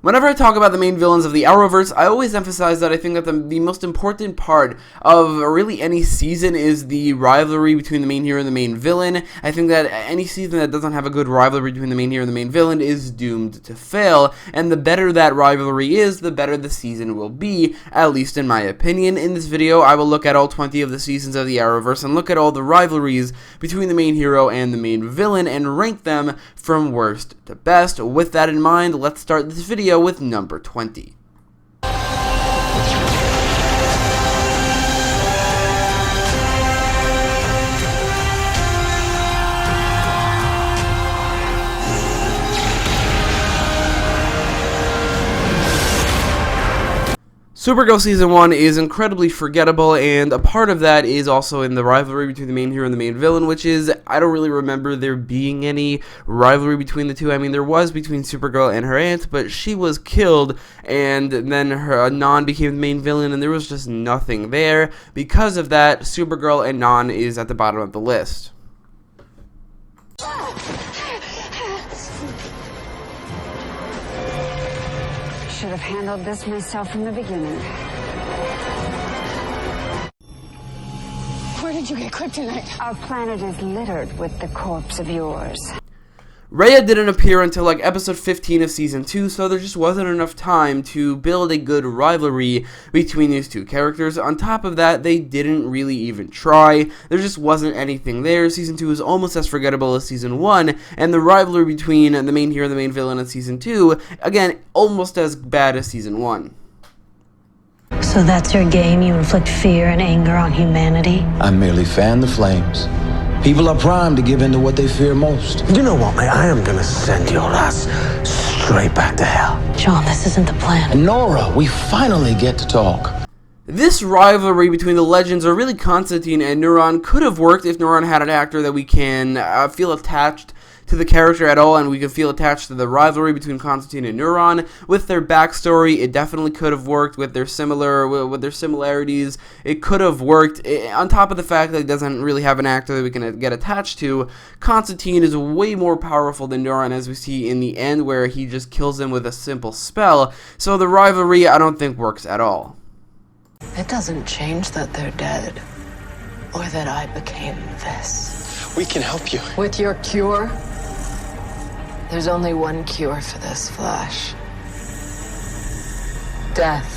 Whenever I talk about the main villains of the Arrowverse, I always emphasize that I think that the most important part of really any season is the rivalry between the main hero and the main villain. I think that any season that doesn't have a good rivalry between the main hero and the main villain is doomed to fail, and the better that rivalry is, the better the season will be, at least in my opinion. In this video, I will look at all 20 of the seasons of the Arrowverse and look at all the rivalries between the main hero and the main villain and rank them from worst to best. With that in mind, let's start this video with number 20. Supergirl Season 1 is incredibly forgettable, and a part of that is also in the rivalry between the main hero and the main villain, which is, I don't really remember there being any rivalry between the two. I mean, there was between Supergirl and her aunt, but she was killed, and then her Non became the main villain, and there was just nothing there. Because of that, Supergirl and Non is at the bottom of the list. Should have handled this myself from the beginning. Where did you get kryptonite? Our planet is littered with the corpse of yours. Rhea didn't appear until like episode 15 of season 2, so there just wasn't enough time to build a good rivalry between these two characters. On top of that, they didn't really even try. There just wasn't anything there. Season 2 is almost as forgettable as season 1, and the rivalry between the main hero and the main villain in season 2, again, almost as bad as season 1. So that's your game? You inflict fear and anger on humanity? I merely fan the flames. People are primed to give in to what they fear most. You know what, mate? I am gonna send your ass straight back to hell. John, this isn't the plan. And Nora, we finally get to talk. This rivalry between the Legends, or really Constantine and Neuron, could have worked if Neuron had an actor that we can feel attached to the character at all, and we can feel attached to the rivalry between Constantine and Neuron. With their backstory, it definitely could have worked. With their similarities, it could have worked. On top of the fact that it doesn't really have an actor that we can get attached to, Constantine is way more powerful than Neuron, as we see in the end, where he just kills him with a simple spell. So the rivalry, I don't think, works at all. It doesn't change that they're dead, or that I became this. We can help you. With your cure? There's only one cure for this, Flash. Death.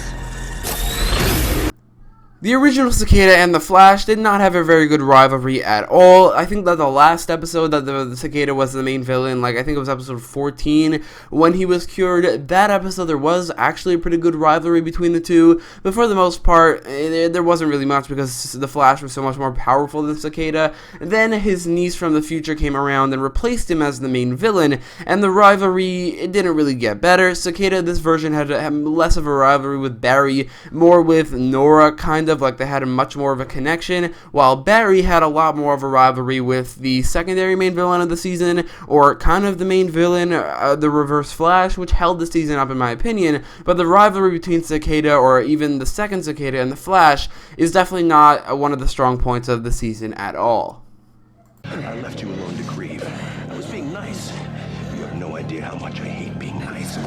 The original Cicada and the Flash did not have a very good rivalry at all. I think that the last episode that the Cicada was the main villain, like I think it was episode 14, when he was cured, that episode there was actually a pretty good rivalry between the two, but for the most part, there wasn't really much because the Flash was so much more powerful than Cicada. Then his niece from the future came around and replaced him as the main villain, and the rivalry, it didn't really get better. Cicada, this version, had less of a rivalry with Barry, more with Nora, kind of. Like they had a much more of a connection, while Barry had a lot more of a rivalry with the secondary main villain of the season, or kind of the main villain, the Reverse Flash, which held the season up in my opinion. But the rivalry between Cicada, or even the second Cicada, and the Flash is definitely not one of the strong points of the season at all. I left you alone to grieve. I was being nice. You have no idea how much I hate being nice.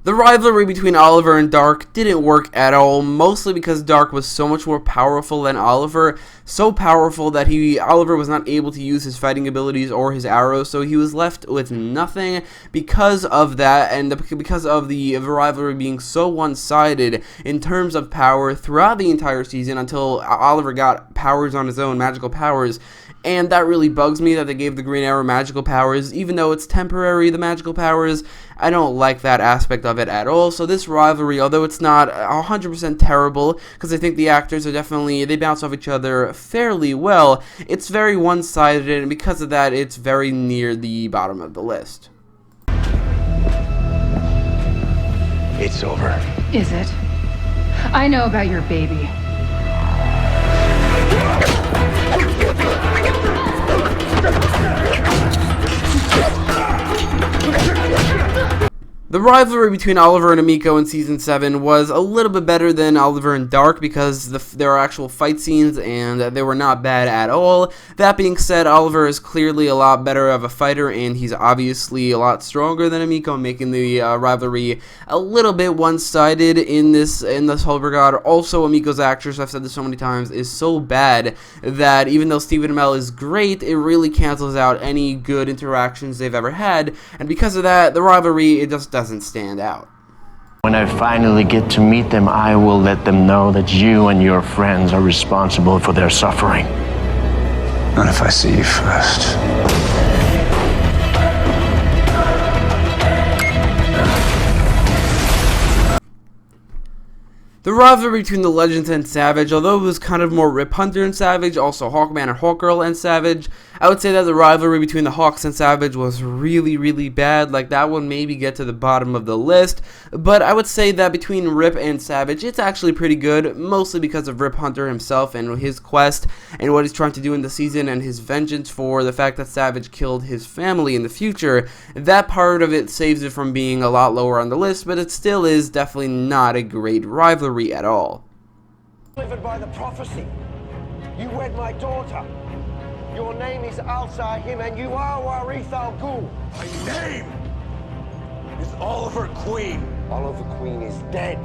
The rivalry between Oliver and Dark didn't work at all, mostly because Dark was so much more powerful than Oliver, so powerful that Oliver was not able to use his fighting abilities or his arrows, so he was left with nothing because of that, and because of the rivalry being so one-sided in terms of power throughout the entire season until Oliver got powers on his own, magical powers. And that really bugs me that they gave the Green Arrow magical powers, even though it's temporary, the magical powers. I don't like that aspect of it at all. So this rivalry, although it's not 100% terrible, because I think the actors are definitely, they bounce off each other fairly well, it's very one-sided, and because of that, it's very near the bottom of the list. It's over. Is it? I know about your baby. The rivalry between Oliver and Emiko in Season 7 was a little bit better than Oliver and Dark because there are actual fight scenes and they were not bad at all. That being said, Oliver is clearly a lot better of a fighter and he's obviously a lot stronger than Emiko, making the rivalry a little bit one-sided in this whole regard. Also, Emiko's actress, I've said this so many times, is so bad that even though Stephen Amell is great, it really cancels out any good interactions they've ever had, and because of that, the rivalry, it just doesn't stand out. When I finally get to meet them, I will let them know that you and your friends are responsible for their suffering. Not if I see you first. The rivalry between the Legends and Savage, although it was kind of more Rip Hunter and Savage, also Hawkman and Hawkgirl and Savage, I would say that the rivalry between the Hawks and Savage was really, really bad. Like, that would maybe get to the bottom of the list, but I would say that between Rip and Savage, it's actually pretty good, mostly because of Rip Hunter himself and his quest and what he's trying to do in the season and his vengeance for the fact that Savage killed his family in the future. That part of it saves it from being a lot lower on the list, but it still is definitely not a great rivalry at all. Delivered by the prophecy. You wed my daughter. Your name is Al-Sahim and you are Warith Al-Ghul. My name is Oliver Queen. Oliver Queen is dead.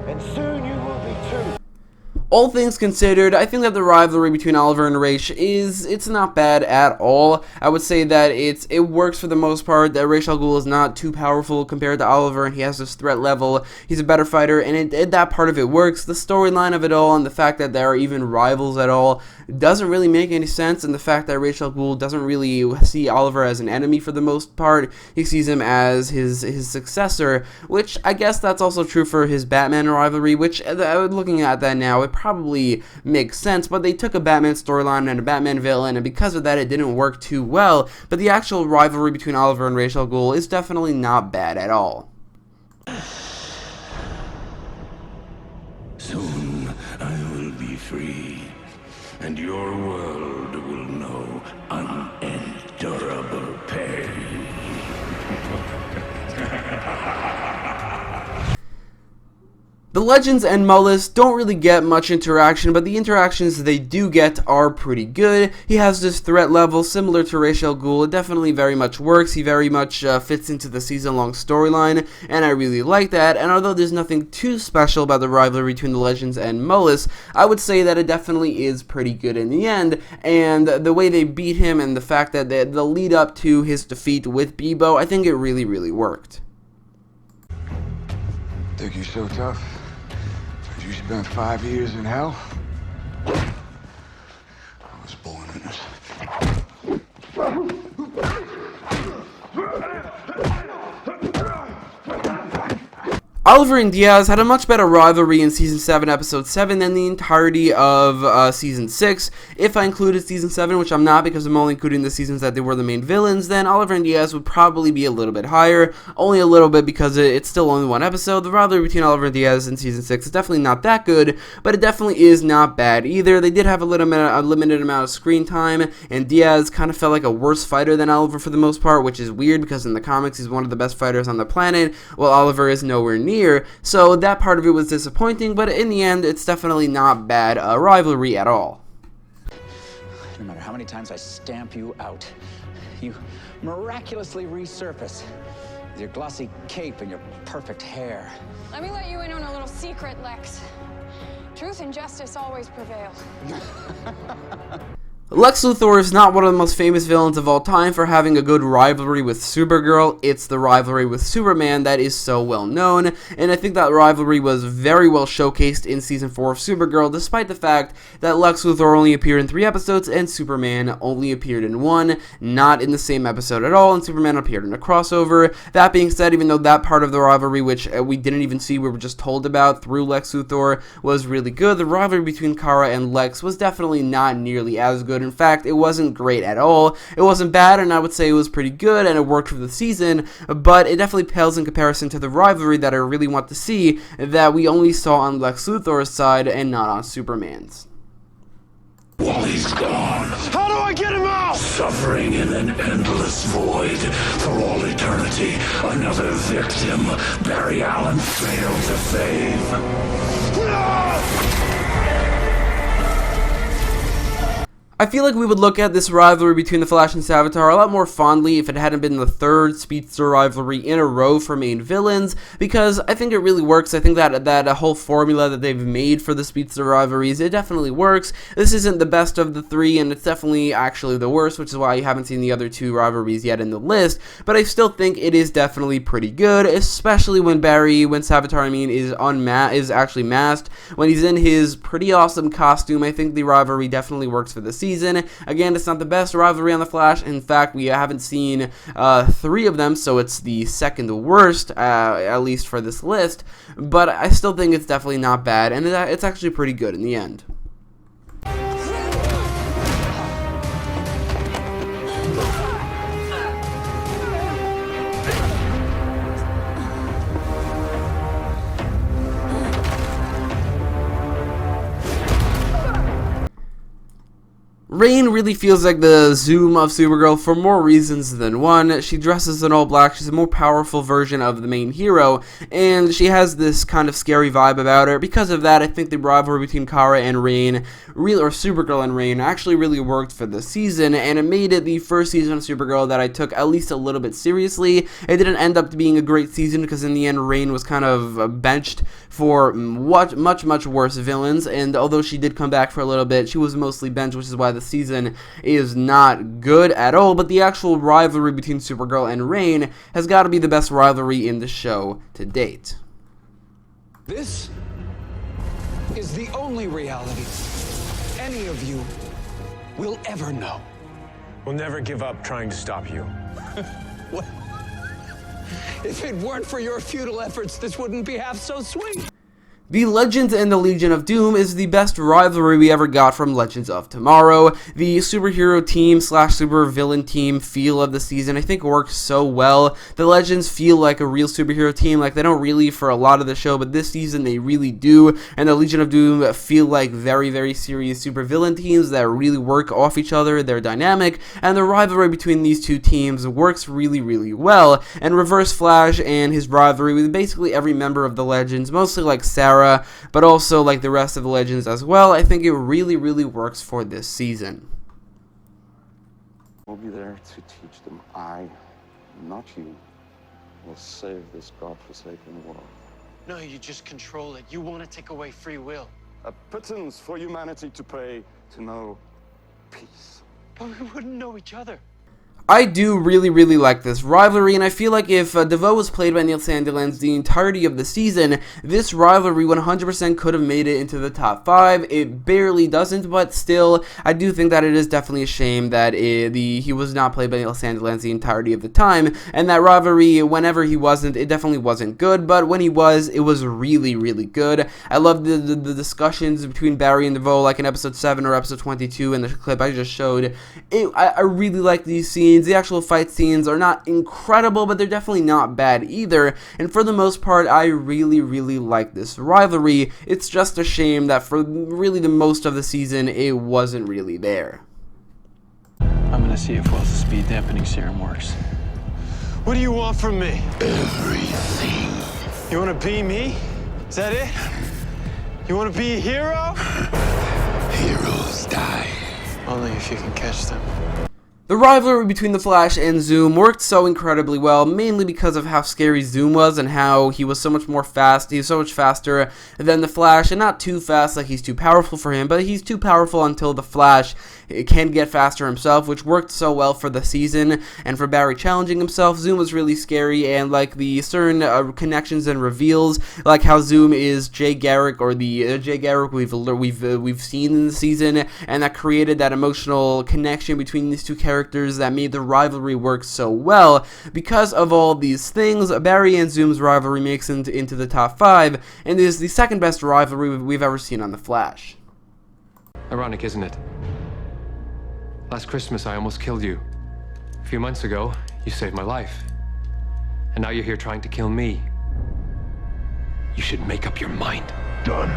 And soon you will be too. All things considered, I think that the rivalry between Oliver and Raish it's not bad at all. I would say that it works for the most part, that Ra's al Ghul is not too powerful compared to Oliver, and he has this threat level, he's a better fighter, and that part of it works. The storyline of it all, and the fact that there are even rivals at all, doesn't really make any sense, and the fact that Ra's al Ghul doesn't really see Oliver as an enemy for the most part, he sees him as his successor, which I guess that's also true for his Batman rivalry, which, looking at that now, it probably makes sense, but they took a Batman storyline and a Batman villain, and because of that it didn't work too well, but the actual rivalry between Oliver and Ra's al Ghul is definitely not bad at all. Soon I will be free, and your world will know unendurable pain. The Legends and Mullis don't really get much interaction, but the interactions they do get are pretty good. He has this threat level similar to Ra's al Ghul. It definitely very much works. He very much fits into the season-long storyline, and I really like that. And although there's nothing too special about the rivalry between the Legends and Mullis, I would say that it definitely is pretty good in the end. And the way they beat him and the fact that the lead up to his defeat with Bebo, I think it really, really worked. Think you're so tough? You spent 5 years in hell? I was born in it. Oliver and Diaz had a much better rivalry in Season 7, Episode 7 than the entirety of Season 6. If I included Season 7, which I'm not because I'm only including the seasons that they were the main villains, then Oliver and Diaz would probably be a little bit higher. Only a little bit because it's still only one episode. The rivalry between Oliver and Diaz in Season 6 is definitely not that good, but it definitely is not bad either. They did have a limited amount of screen time, and Diaz kind of felt like a worse fighter than Oliver for the most part, which is weird because in the comics he's one of the best fighters on the planet, while Oliver is nowhere near. So that part of it was disappointing, but in the end, it's definitely not bad a rivalry at all. No matter how many times I stamp you out, you miraculously resurface with your glossy cape and your perfect hair. Let me let you in on a little secret, Lex. Truth and justice always prevail. Lex Luthor is not one of the most famous villains of all time for having a good rivalry with Supergirl. It's the rivalry with Superman that is so well known, and I think that rivalry was very well showcased in Season 4 of Supergirl, despite the fact that Lex Luthor only appeared in 3 episodes and Superman only appeared in 1, not in the same episode at all, and Superman appeared in a crossover. That being said, even though that part of the rivalry, which we didn't even see, we were just told about through Lex Luthor, was really good, the rivalry between Kara and Lex was definitely not nearly as good. In fact, it wasn't great at all. It wasn't bad, and I would say it was pretty good, and it worked for the season, but it definitely pales in comparison to the rivalry that I really want to see, that we only saw on Lex Luthor's side and not on Superman's. While he's gone. How do I get him out? Suffering in an endless void for all eternity. Another victim Barry Allen failed to save. No! I feel like we would look at this rivalry between the Flash and Savitar a lot more fondly if it hadn't been the third speedster rivalry in a row for main villains, because I think it really works. I think that whole formula that they've made for the speedster rivalries, it definitely works. This isn't the best of the three, and it's definitely actually the worst, which is why you haven't seen the other two rivalries yet in the list, but I still think it is definitely pretty good, especially when Savitar, is actually masked. When he's in his pretty awesome costume, I think the rivalry definitely works for the season. Again, it's not the best rivalry on the Flash. In fact, we haven't seen 3 of them, so it's the second worst, at least for this list. But I still think it's definitely not bad, and it's actually pretty good in the end. Rain really feels like the Zoom of Supergirl for more reasons than one. She dresses in all black, she's a more powerful version of the main hero, and she has this kind of scary vibe about her. Because of that, I think the rivalry between Kara and Rain, or Supergirl and Rain, actually really worked for the season, and it made it the first season of Supergirl that I took at least a little bit seriously. It didn't end up being a great season, because in the end, Rain was kind of benched for much worse villains, and although she did come back for a little bit, she was mostly benched, which is why the season is not good at all. But the actual rivalry between Supergirl and Rain has got to be the best rivalry in the show to date. This is the only reality any of you will ever know. We'll never give up trying to stop you. What? If it weren't for your futile efforts, this wouldn't be half so sweet. The Legends and the Legion of Doom is the best rivalry we ever got from Legends of Tomorrow. The superhero team / supervillain team feel of the season I think works so well. The Legends feel like a real superhero team, like they don't really for a lot of the show, but this season they really do. And the Legion of Doom feel like very serious supervillain teams that really work off each other. They're dynamic, and the rivalry between these two teams works really well. And Reverse Flash and his rivalry with basically every member of the Legends, mostly like Sarah, but also like the rest of the Legends as well, I think it really works for this season. We'll be there to teach them I, not you, will save this godforsaken world. No, you just control it. You want to take away free will. A pittance for humanity to pay to know peace. But we wouldn't know each other. I do really like this rivalry, and I feel like if DeVoe was played by Neil Sandilands the entirety of the season, this rivalry 100% could have made it into the top 5. It barely doesn't, but still, I do think that it is definitely a shame that he was not played by Neil Sandilands the entirety of the time, and that rivalry, whenever he wasn't, it definitely wasn't good, but when he was, it was really good. I love the discussions between Barry and DeVoe, like in episode 7 or episode 22 in the clip I just showed. I really like these scenes. The actual fight scenes are not incredible, but they're definitely not bad either, and for the most part, I really like this rivalry. It's just a shame that for really the most of the season, it wasn't really there. I'm gonna see if Wells' speed dampening serum works. What do you want from me? Everything. You want to be me? Is that it? You want to be a hero? Heroes die. Only if you can catch them. The rivalry between the Flash and Zoom worked so incredibly well, mainly because of how scary Zoom was and how he was so much more fast. He was so much faster than the Flash, and not too fast like he's too powerful for him, but he's too powerful until the Flash can get faster himself, which worked so well for the season. And for Barry challenging himself, Zoom was really scary, and like the certain connections and reveals, like how Zoom is Jay Garrick, or the Jay Garrick we've seen in the season, and that created that emotional connection between these two characters that made the rivalry work so well. Because of all these things, Barry and Zoom's rivalry makes it into the top 5, and is the second best rivalry we've ever seen on The Flash. Ironic, isn't it? Last Christmas, I almost killed you. A few months ago, you saved my life. And now you're here trying to kill me. You should make up your mind. Done.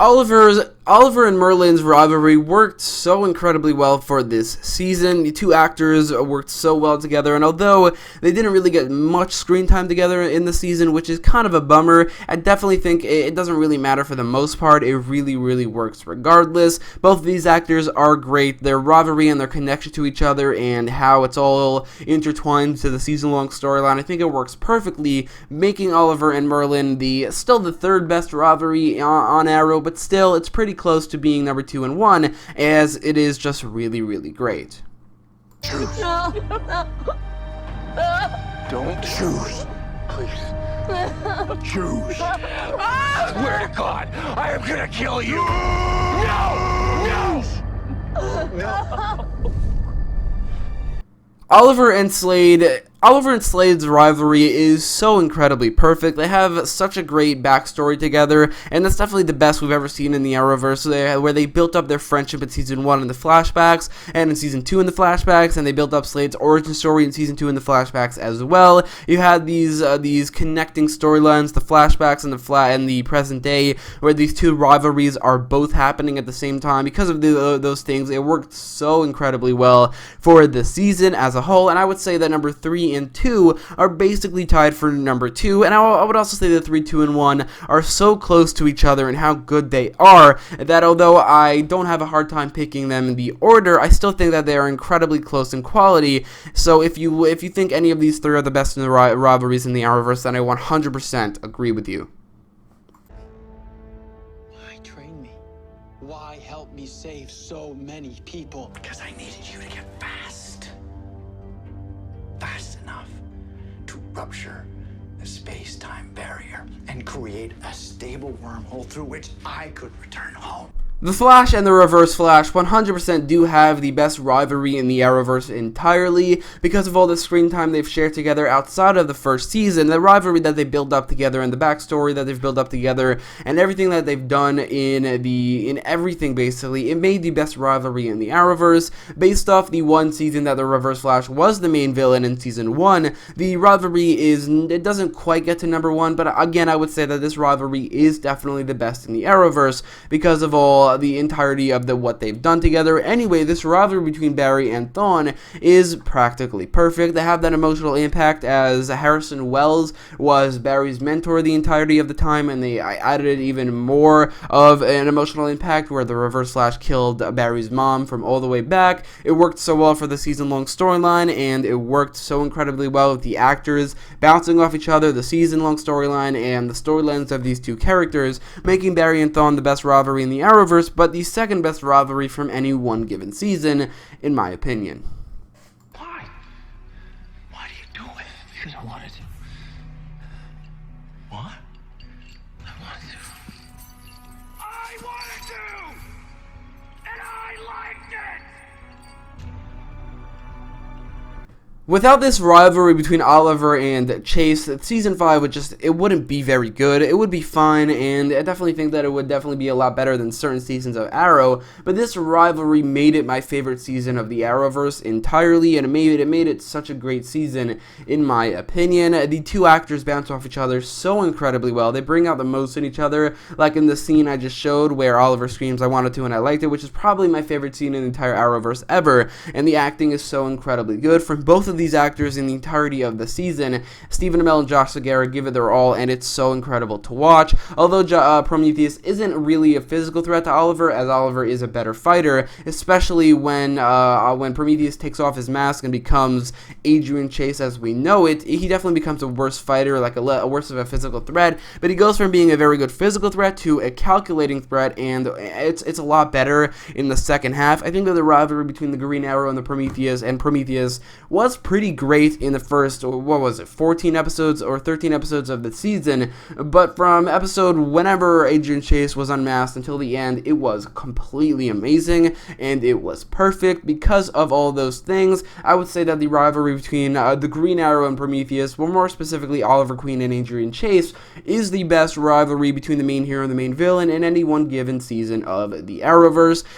Oliver and Merlyn's rivalry worked so incredibly well for this season. The two actors worked so well together, and although they didn't really get much screen time together in the season, which is kind of a bummer, I definitely think it doesn't really matter for the most part. It really, really works regardless. Both of these actors are great. Their rivalry and their connection to each other and how it's all intertwined to the season-long storyline, I think it works perfectly, making Oliver and Merlyn still the third best rivalry on Arrow, but still, it's pretty close to being number 2 and 1, as it is just really, really great. Choose. Don't choose. Please. Choose. I swear to God, I am gonna kill you. No! No! Oliver and Slade's rivalry is so incredibly perfect. They have such a great backstory together, and that's definitely the best we've ever seen in the Arrowverse, where they built up their friendship in Season 1 in the flashbacks, and in Season 2 in the flashbacks, and they built up Slade's origin story in Season 2 in the flashbacks as well. You had these connecting storylines, the flashbacks and the present day, where these two rivalries are both happening at the same time. Because of those things, it worked so incredibly well for the season as a whole, and I would say that number 3 and 2 are basically tied for number 2, and I would also say that 3, 2, and 1 are so close to each other and how good they are that although I don't have a hard time picking them in the order, I still think that they are incredibly close in quality. So if you think any of these 3 are the best in the rivalries in the Arrowverse, then I 100% agree with you. Why train me? Why help me save so many people? Because I needed you to get fast. Fast enough to rupture the space-time barrier and create a stable wormhole through which I could return home. The Flash and the Reverse Flash 100% do have the best rivalry in the Arrowverse entirely because of all the screen time they've shared together outside of the first season, the rivalry that they built up together and the backstory that they've built up together and everything that they've done in everything basically. It made the best rivalry in the Arrowverse. Based off the one season that the Reverse Flash was the main villain in Season 1, the rivalry it doesn't quite get to number 1, but again, I would say that this rivalry is definitely the best in the Arrowverse because of all the entirety of what they've done together. Anyway, this rivalry between Barry and Thawne is practically perfect. They have that emotional impact as Harrison Wells was Barry's mentor the entirety of the time, and I added even more of an emotional impact where the Reverse Flash killed Barry's mom from all the way back. It worked so well for the season-long storyline, and it worked so incredibly well with the actors bouncing off each other, the season-long storyline, and the storylines of these two characters, making Barry and Thawne the best rivalry in the Arrowverse, but the second best rivalry from any one given season, in my opinion. Why? Why do you do it? Because I wanted to. What? I wanted to. I wanted to! And I liked it! Without this rivalry between Oliver and Chase, Season 5 wouldn't be very good. It would be fine, and I definitely think that it would definitely be a lot better than certain seasons of Arrow, but this rivalry made it my favorite season of the Arrowverse entirely, and it made it such a great season, in my opinion. The two actors bounce off each other so incredibly well. They bring out the most in each other, like in the scene I just showed where Oliver screams, "I wanted to and I liked it," which is probably my favorite scene in the entire Arrowverse ever, and the acting is so incredibly good from both of these actors in the entirety of the season. Stephen Amell and Josh Segarra give it their all, and it's so incredible to watch. Although Prometheus isn't really a physical threat to Oliver, as Oliver is a better fighter, especially when Prometheus takes off his mask and becomes Adrian Chase as we know it. He definitely becomes a worse fighter, like a worse of a physical threat, but he goes from being a very good physical threat to a calculating threat, and it's a lot better in the second half. I think that the rivalry between the Green Arrow and Prometheus was pretty great in the first, 14 episodes or 13 episodes of the season, but from episode whenever Adrian Chase was unmasked until the end, it was completely amazing, and it was perfect. Because of all those things, I would say that the rivalry between the Green Arrow and Prometheus, or more specifically Oliver Queen and Adrian Chase, is the best rivalry between the main hero and the main villain in any one given season of the Arrowverse.